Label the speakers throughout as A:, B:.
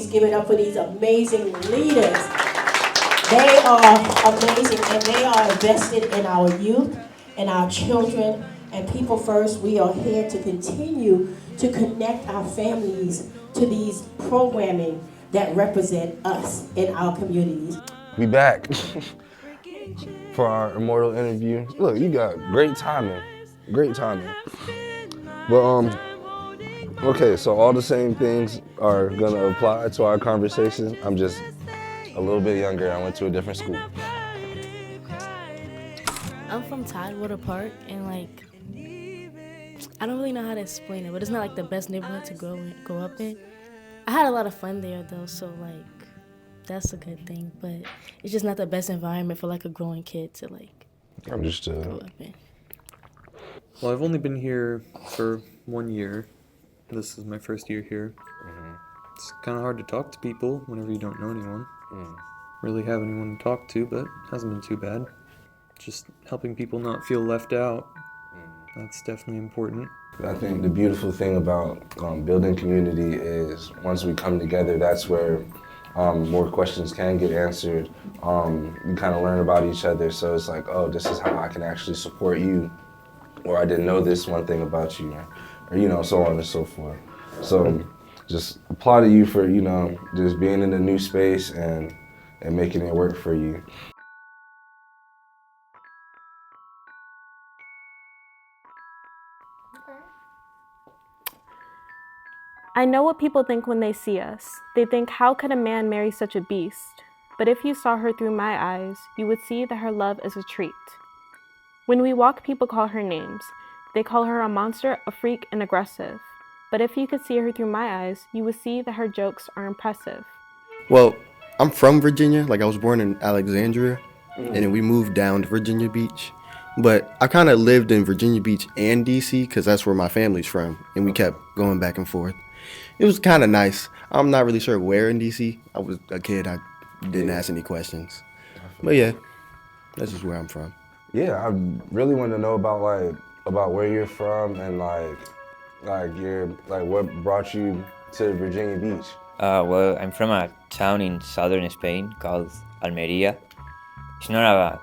A: Please give it up for these amazing leaders. They are amazing, and they are invested in our youth and our children. And People First, we are here to continue to connect our families to these programming that represent us in our communities.
B: We back for our Immortall interview. Look, you got great timing. But okay, so all the same things are gonna apply to our conversations. I'm just a little bit younger. I went to a different school.
C: I'm from Tidewater Park, and I don't really know how to explain it, but it's not like the best neighborhood to grow up in. I had a lot of fun there though, so that's a good thing, but it's just not the best environment for a growing kid to grow up in.
D: Well, I've only been here for 1 year. This is my first year here. Mm-hmm. It's kind of hard to talk to people whenever you don't know anyone. Really have anyone to talk to, but it hasn't been too bad. Just helping people not feel left out. That's definitely important.
B: I think the beautiful thing about building community is once we come together, that's where more questions can get answered. You kind of learn about each other, so it's like, oh, this is how I can actually support you, or I didn't know this one thing about you, or so on and so forth. So just applaud to you for just being in a new space and making it work for you.
E: I know what people think when they see us. They think, how could a man marry such a beast? But if you saw her through my eyes, you would see that her love is a treat. When we walk, people call her names. They call her a monster, a freak, and aggressive. But if you could see her through my eyes, you would see that her jokes are impressive.
F: Well, I'm from Virginia. I was born in Alexandria, and then we moved down to Virginia Beach. But I kind of lived in Virginia Beach and DC because that's where my family's from, and we kept going back and forth. It was kind of nice. I'm not really sure where in DC. I was a kid. I didn't ask any questions. But yeah, that's just where I'm from.
B: Yeah, I really want to know about where you're from and what brought you to Virginia Beach.
G: Well, I'm from a town in southern Spain called Almeria. It's not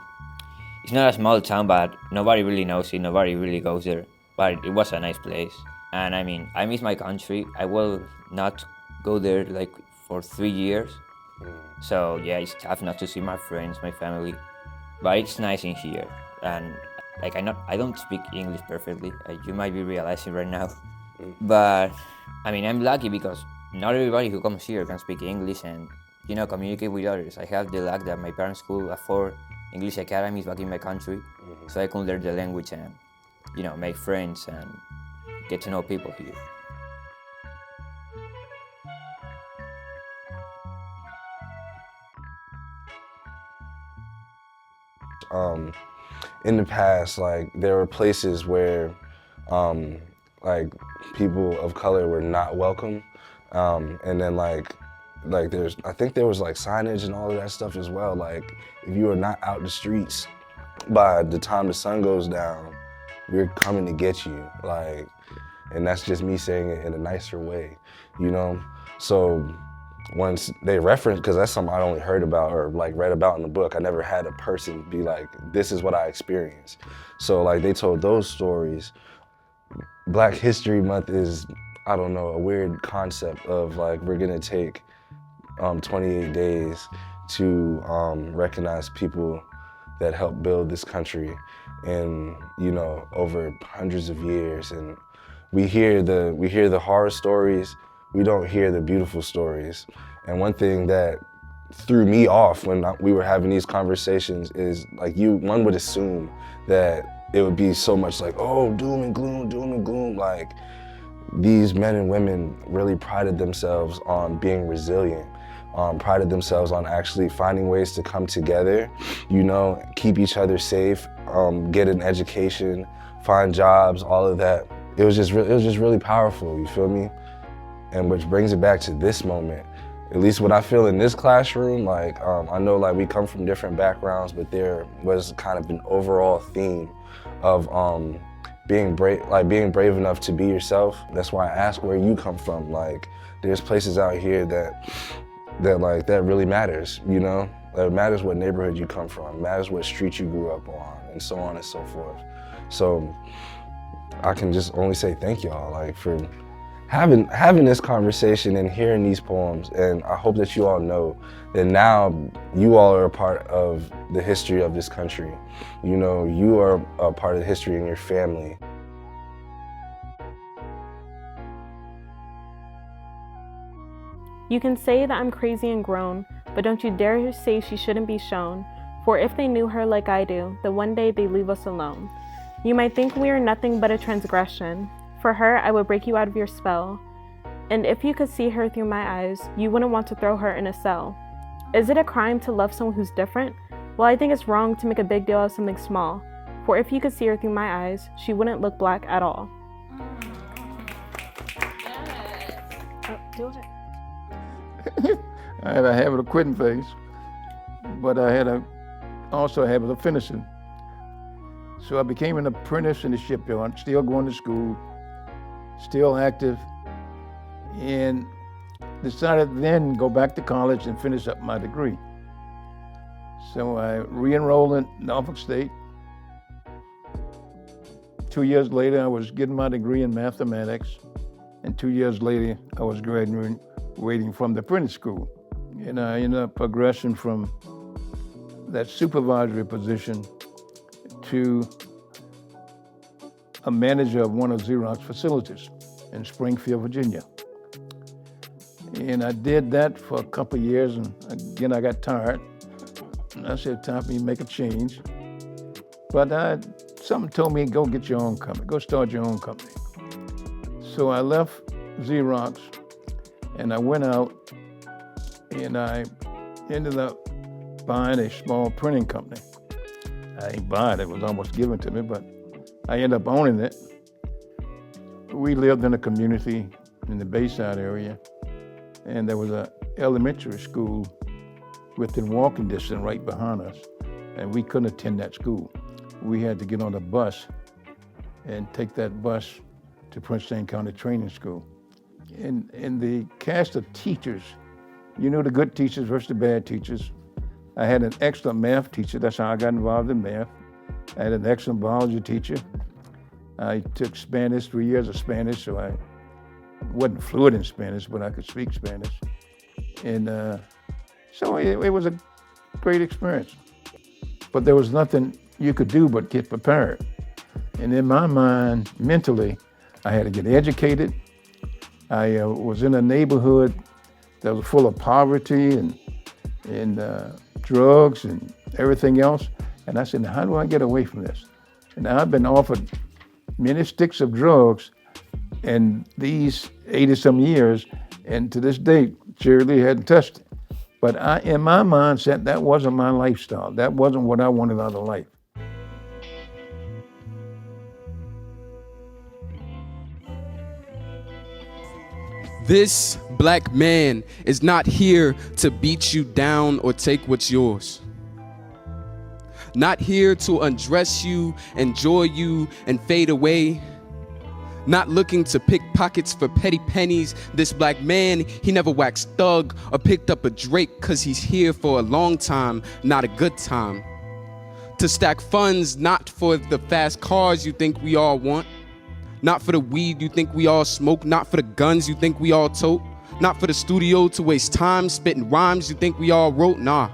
G: a small town, but nobody really knows it. Nobody really goes there. But it was a nice place. And I miss my country. I will not go there for 3 years. So yeah, it's tough not to see my friends, my family. But it's nice in here. And I don't speak English perfectly. You might be realizing right now. But I'm lucky because not everybody who comes here can speak English and communicate with others. I have the luck that my parents could afford English academies back in my country, so I can learn the language and make friends and get to know people here.
B: In the past, there were places where people of color were not welcome, and then I think there was signage and all of that stuff as well. If you are not out the streets by the time the sun goes down, we're coming to get you. And that's just me saying it in a nicer way, So once they referenced, because that's something I only heard about or read about in the book, I never had a person be like, this is what I experienced. So they told those stories. Black History Month is, I don't know, a weird concept of we're gonna take 28 days to recognize people that helped build this country and over hundreds of years. And we hear the horror stories, we don't hear the beautiful stories. And one thing that threw me off when we were having these conversations is one would assume that it would be so much oh, doom and gloom. These men and women really prided themselves on being resilient, prided themselves on actually finding ways to come together, keep each other safe, get an education, find jobs, all of that. It was just really powerful, you feel me? And which brings it back to this moment. At least what I feel in this classroom, I know we come from different backgrounds, but there was kind of an overall theme of being brave enough to be yourself. That's why I ask where you come from. Like, there's places out here that really matters, you know? It matters what neighborhood you come from, it matters what street you grew up on, and so on and so forth. So I can just only say thank y'all, like, for having this conversation and hearing these poems. And I hope that you all know that now you all are a part of the history of this country. You know, you are a part of the history in your family.
E: You can say that I'm crazy and grown, but don't you dare say she shouldn't be shown. For if they knew her like I do, then one day they'd leave us alone. You might think we are nothing but a transgression. For her, I would break you out of your spell. And if you could see her through my eyes, you wouldn't want to throw her in a cell. Is it a crime to love someone who's different? Well, I think it's wrong to make a big deal out of something small. For if you could see her through my eyes, she wouldn't look black at all. Oh, do it.
H: I had a habit of quitting things, but I had also a habit of finishing. So I became an apprentice in the shipyard, still going to school, still active, and decided then to go back to college and finish up my degree. So I re-enrolled in Norfolk State. 2 years later, I was getting my degree in mathematics, and 2 years later, I was graduating from the apprentice school. And I ended up progressing from that supervisory position to a manager of one of Xerox facilities in Springfield, Virginia. And I did that for a couple of years, and again, I got tired. And I said, time for me to make a change. But something told me, go get your own company, go start your own company. So I left Xerox, and I went out, and I ended up buying a small printing company. I didn't buy it, it was almost given to me, but I ended up owning it. We lived in a community in the Bayside area, and there was an elementary school within walking distance right behind us, and we couldn't attend that school. We had to get on a bus and take that bus to Prince William County Training School. In the cast of teachers, you knew the good teachers versus the bad teachers. I had an excellent math teacher, that's how I got involved in math. I had an excellent biology teacher. I took Spanish, 3 years of Spanish, so I wasn't fluent in Spanish, but I could speak Spanish. And so it was a great experience. But there was nothing you could do but get prepared. And in my mind, mentally, I had to get educated. I was in a neighborhood that was full of poverty and drugs and everything else. And I said, now, how do I get away from this? And I've been offered many sticks of drugs in these 80-some years, and to this day, Shirley hadn't touched it. But in my mindset, that wasn't my lifestyle. That wasn't what I wanted out of life.
I: This black man is not here to beat you down or take what's yours. Not here to undress you, enjoy you, and fade away. Not looking to pick pockets for petty pennies. This black man, he never waxed thug or picked up a Drake, cause he's here for a long time, not a good time. To stack funds, not for the fast cars you think we all want. Not for the weed you think we all smoke, not for the guns you think we all tote, not for the studio to waste time spitting rhymes you think we all wrote, nah.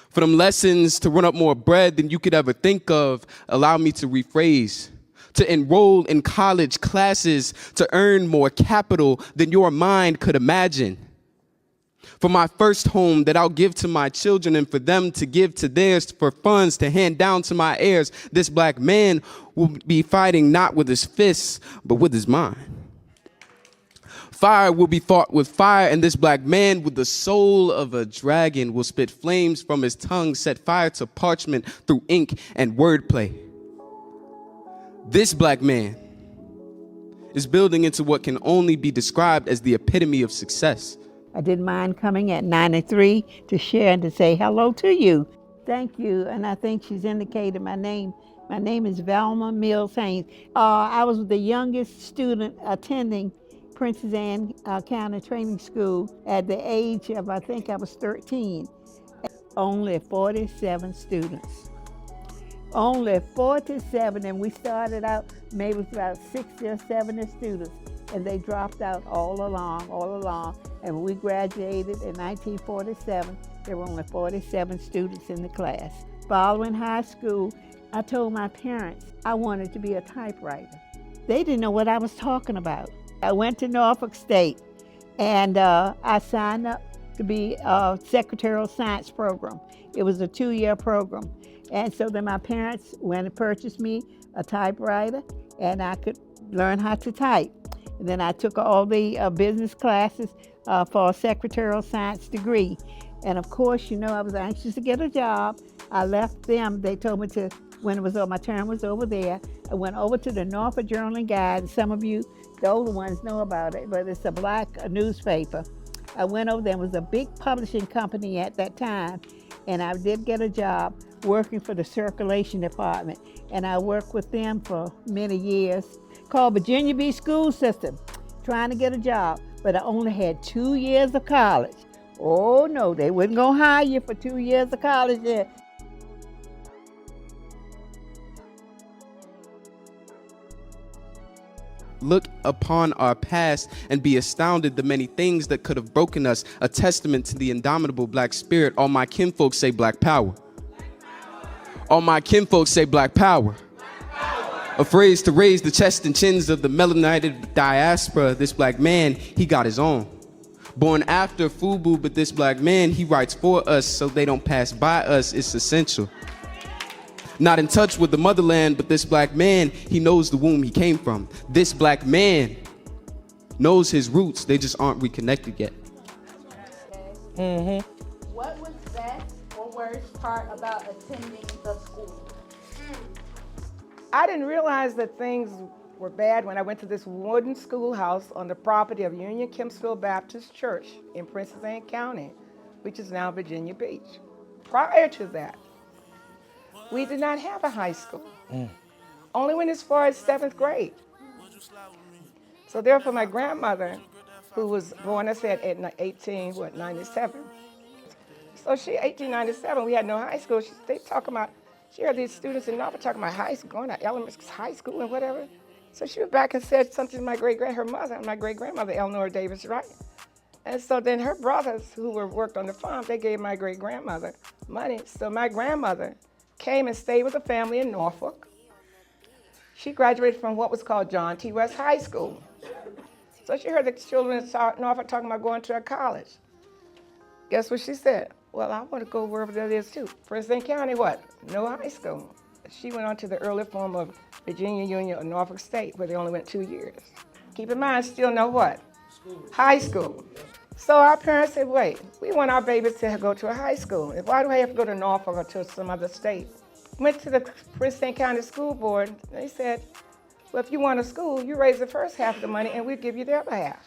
I: For them lessons to run up more bread than you could ever think of, allow me to rephrase. To enroll in college classes, to earn more capital than your mind could imagine. For my first home that I'll give to my children, and for them to give to theirs, for funds to hand down to my heirs, this black man will be fighting not with his fists, but with his mind. Fire will be fought with fire, and this black man with the soul of a dragon will spit flames from his tongue, set fire to parchment through ink and wordplay. This black man is building into what can only be described as the epitome of success.
J: I didn't mind coming at 93 to share and to say hello to you. Thank you, and I think she's indicated my name My name is Velma Mills Haynes. I was the youngest student attending Princess Anne County Training School at the age of, I think I was 13. Only 47 students. Only 47, and we started out maybe with about 60 or 70 students, and they dropped out all along. And when we graduated in 1947, there were only 47 students in the class. Following high school, I told my parents I wanted to be a typewriter. They didn't know what I was talking about. I went to Norfolk State, and I signed up to be a secretarial science program. It was a 2-year program. And so then my parents went and purchased me a typewriter, and I could learn how to type. And then I took all the business classes for a secretarial science degree. And of course, you know, I was anxious to get a job. I left them. They told me to, when it was over, my term was over there, I went over to the Norfolk Journal and Guide. Some of you, the older ones, know about it, but it's a black newspaper. I went over there. It was a big publishing company at that time, and I did get a job working for the circulation department, and I worked with them for many years. Called Virginia Beach School System, trying to get a job, but I only had 2 years of college. Oh no, they wasn't gonna hire you for 2 years of college there.
I: Look upon our past and be astounded the many things that could have broken us, a testament to the indomitable black spirit. All my kinfolk say black power. All my kinfolk say black power. A phrase to raise the chest and chins of the melanated diaspora. This black man, he got his own. Born after FUBU, but this black man, he writes for us so they don't pass by us. It's essential. Not in touch with the motherland, but this black man, he knows the womb he came from. This black man knows his roots, they just aren't reconnected yet.
K: What was best or worst part about attending the school?
L: I didn't realize that things were bad when I went to this wooden schoolhouse on the property of Union Kempsville Baptist Church in Princess Anne County, which is now Virginia Beach. Prior to that, we did not have a high school. Only went as far as 7th grade. So therefore, my grandmother, who was born, I said, at 97. So 1897, we had no high school. They talking about, she heard these students in Norfolk talking about high school, going to elementary high school and whatever. So she went back and said something to my great-grandmother, Eleanor Davis Wright. And so then her brothers, who worked on the farm, they gave my great-grandmother money. So my grandmother came and stayed with the family in Norfolk. She graduated from what was called John T. West High School. So she heard the children in Norfolk talking about going to a college. Guess what she said? Well, I want to go wherever that is too. Princess Anne County, what? No high school. She went on to the early form of Virginia Union of Norfolk State, where they only went 2 years. Keep in mind, still no what? High school. So our parents said, wait, we want our babies to go to a high school. Why do I have to go to Norfolk or to some other state? Went to the Princess Anne County School Board. They said, well, if you want a school, you raise the first half of the money and we'll give you the other half.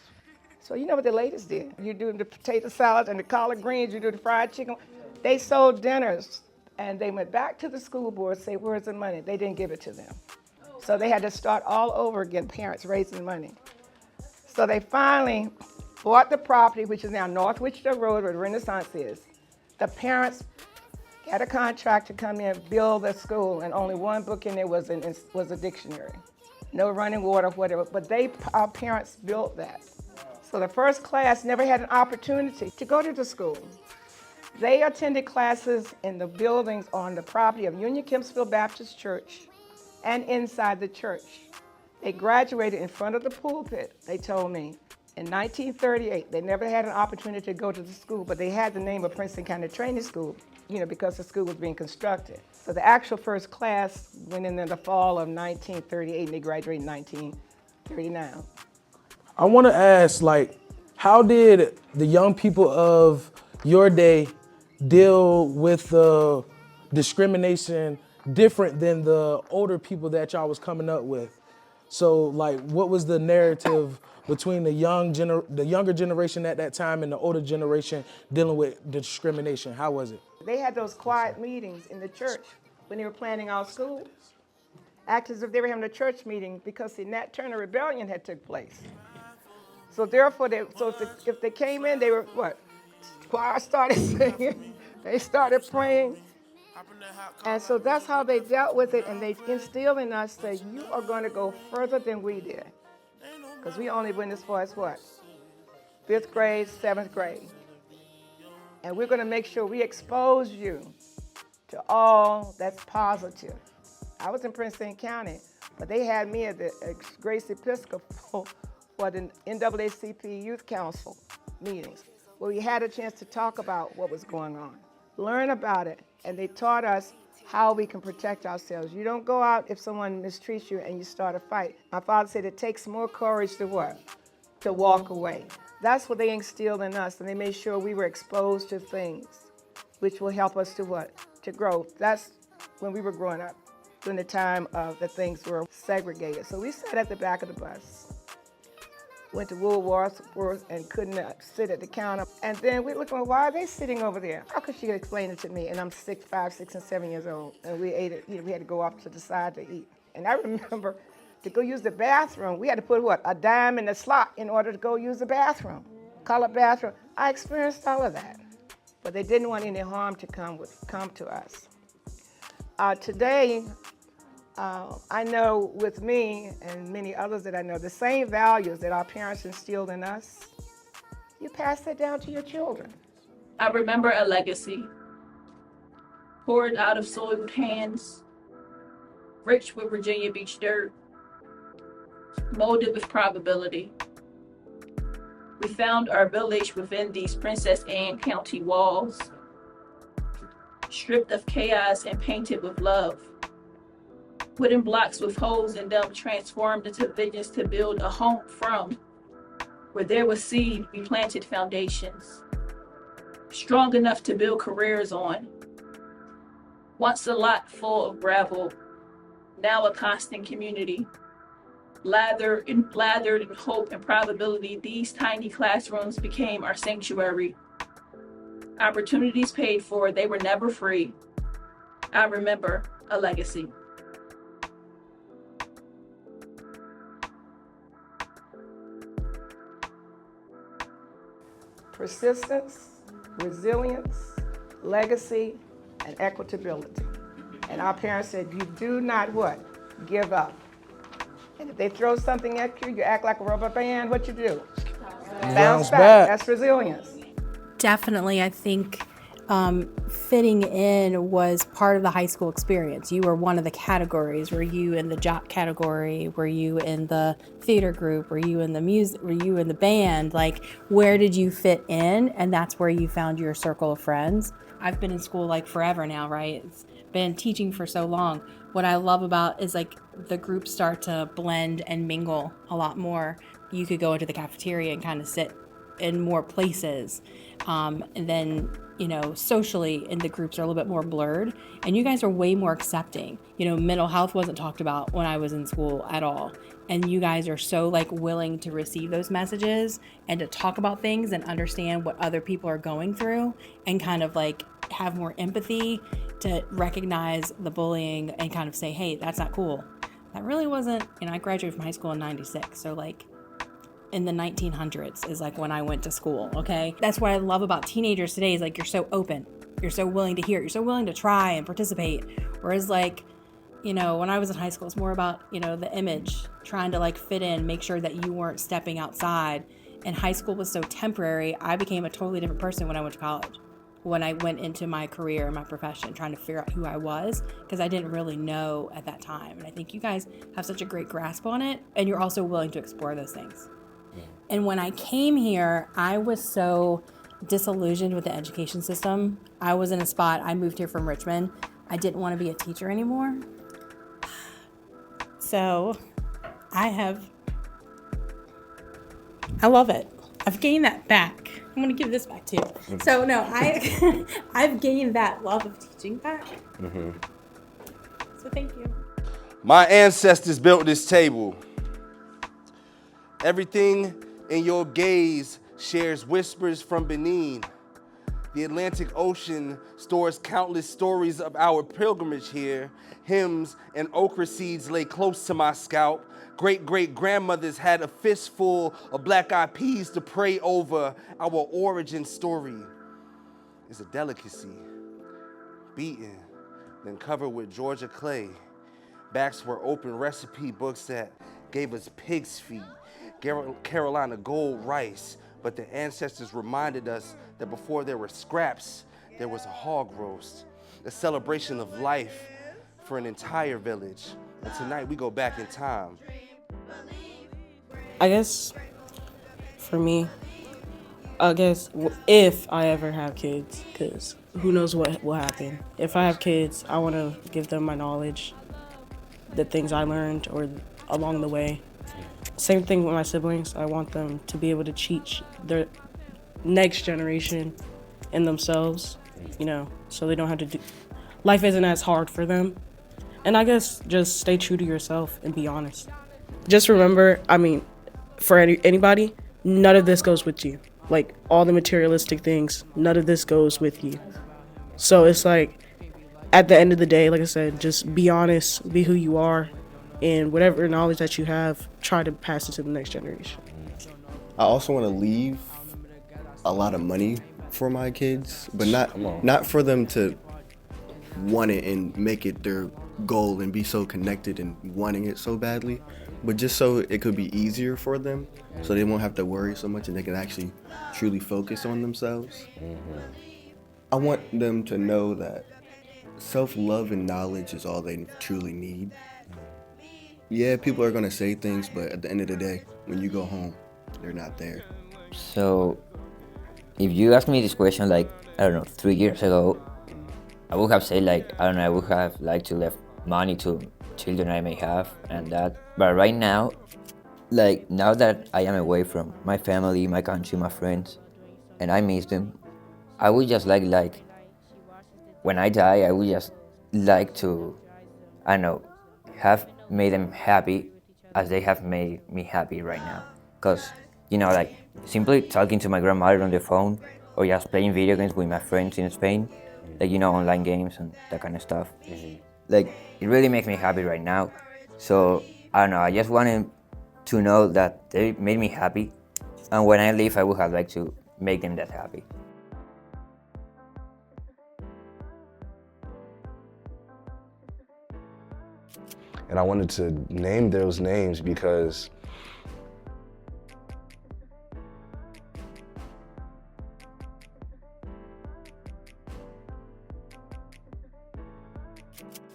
L: So you know what the ladies did. You do the potato salad and the collard greens, you do the fried chicken. They sold dinners, and they went back to the school board and said, where's the money? They didn't give it to them. So they had to start all over again, parents raising money. So they finally bought the property, which is now North Wichita Road, where Renaissance is. The parents had a contract to come in and build the school, and only one book in there was a dictionary. No running water, whatever, but our parents built that. So the first class never had an opportunity to go to the school. They attended classes in the buildings on the property of Union Kempsville Baptist Church and inside the church. They graduated in front of the pulpit, they told me, in 1938. They never had an opportunity to go to the school, but they had the name of Princeton County Training School, because the school was being constructed. So the actual first class went in the fall of 1938, and they graduated in 1939.
M: I want to ask, how did the young people of your day deal with the discrimination different than the older people that y'all was coming up with? So, what was the narrative between the younger generation at that time and the older generation dealing with the discrimination? How was it?
L: They had those quiet meetings in the church when they were planning our school. acted as if they were having a church meeting because the Nat Turner Rebellion had took place. So therefore, if they came in, they were what? Choir started singing, they started praying. And so that's how they dealt with it, and they instilled in us that you are going to go further than we did. Because we only went as far as what? 5th grade, 7th grade. And we're going to make sure we expose you to all that's positive. I was in Prince St. County, but they had me at the Grace Episcopal for the NAACP Youth Council meetings, where we had a chance to talk about what was going on, learn about it, and they taught us how we can protect ourselves. You don't go out if someone mistreats you and you start a fight. My father said it takes more courage to what? To walk away. That's what they instilled in us, and they made sure we were exposed to things which will help us to what? To grow. That's when we were growing up, during the time that things were segregated. So we sat at the back of the bus, went to Woolworth and couldn't sit at the counter. And then we looked, well, why are they sitting over there? How could she explain it to me? And I'm 5, 6, and 7 years old, and we ate it. We had to go off to the side to eat. And I remember to go use the bathroom, we had to put what? A dime in the slot in order to go use the bathroom. Colored bathroom. I experienced all of that. But they didn't want any harm to come to us. Today, I know with me and many others that I know, the same values that our parents instilled in us, you pass that down to your children.
K: I remember a legacy poured out of soiled hands, rich with Virginia Beach dirt, molded with probability. We found our village within these Princess Anne County walls, stripped of chaos and painted with love. Wooden blocks with holes in them transformed into visions to build a home from. Where there was seed, we planted foundations, strong enough to build careers on. Once a lot full of gravel, now a constant community. Lathered in hope and probability, these tiny classrooms became our sanctuary. Opportunities paid for, they were never free. I remember a legacy.
L: Persistence, resilience, legacy, and equitability. And our parents said, you do not what? Give up. And if they throw something at you, you act like a rubber band, what you do? Bounce back. That's resilience.
N: Definitely, I think fitting in was part of the high school experience. You were one of the categories. Were you in the jock category? Were you in the theater group? Were you in the music? Were you in the band? Like, where did you fit in? And that's where you found your circle of friends. I've been in school like forever now, right? It's been teaching for so long. What I love about is like the groups start to blend and mingle a lot more. You could go into the cafeteria and kind of sit in more places. And then, you know, socially, and the groups are a little bit more blurred. And you guys are way more accepting. You know, mental health wasn't talked about when I was in school at all. And you guys are so like willing to receive those messages and to talk about things and understand what other people are going through and kind of like have more empathy to recognize the bullying and kind of say, hey, that's not cool. That really wasn't, you know, I graduated from high school in 96. So like in the 1900s is like when I went to school, okay? That's what I love about teenagers today is like you're so open. You're so willing to hear. You're so willing to try and participate. Whereas like, you know, when I was in high school, it's more about, you know, the image, trying to like fit in, make sure that you weren't stepping outside. And high school was so temporary. I became a totally different person when I went to college. When I went into my career and my profession, trying to figure out who I was, because I didn't really know at that time. And I think you guys have such a great grasp on it, and you're also willing to explore those things. Yeah. And when I came here, I was so disillusioned with the education system. I was in a spot, I moved here from Richmond. I didn't want to be a teacher anymore. So I love it. I've gained that back. I'm going to give this back too. So no, I've gained that love of teaching back. Mm-hmm. So thank you.
B: My ancestors built this table. Everything in your gaze shares whispers from Benin. The Atlantic Ocean stores countless stories of our pilgrimage here. Hymns and okra seeds lay close to my scalp. Great-great-grandmothers had a fistful of black-eyed peas to pray over. Our origin story is a delicacy, beaten, then covered with Georgia clay. Backs were open recipe books that gave us pig's feet, Carolina gold rice, but the ancestors reminded us that before there were scraps, there was a hog roast, a celebration of life for an entire village. And tonight we go back in time.
O: I guess for me, if I ever have kids, because who knows what will happen. If I have kids, I want to give them my knowledge, the things I learned or along the way. Same thing with my siblings. I want them to be able to teach their next generation and themselves, so they don't have to do, life isn't as hard for them. And I guess just stay true to yourself and be honest. Just remember, for anybody, none of this goes with you. Like all the materialistic things, none of this goes with you. So it's like, at the end of the day, like I said, just be honest, be who you are, and whatever knowledge that you have, try to pass it to the next generation.
F: I also want to leave a lot of money for my kids, but not for them to want it and make it their goal and be so connected and wanting it so badly, but just so it could be easier for them, so they won't have to worry so much and they can actually truly focus on themselves. I want them to know that self-love and knowledge is all they truly need. Yeah, people are gonna say things, but at the end of the day, when you go home, they're not there.
G: So, if you asked me this question, 3 years ago, I would have said, I would have liked to leave money to children I may have and that. But right now, now that I am away from my family, my country, my friends, and I miss them, I would just like when I die, I would just like to, have made them happy as they have made me happy right now. Because, simply talking to my grandmother on the phone or just playing video games with my friends in Spain, online games and that kind of stuff. It really makes me happy right now. So, I don't know, I just wanted to know that they made me happy. And when I leave, I would have liked to make them that happy.
B: And I wanted to name those names because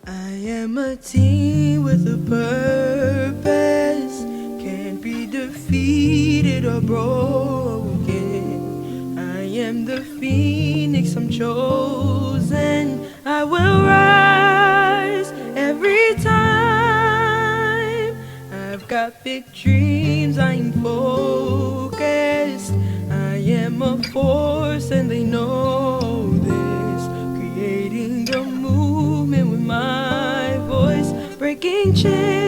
P: I am a team with a purpose, can't be defeated or broken. I am the phoenix, I'm chosen. I will rise every time. I've got big dreams, I am focused. I am a force and they know this. Creating a movement with my voice, breaking chains.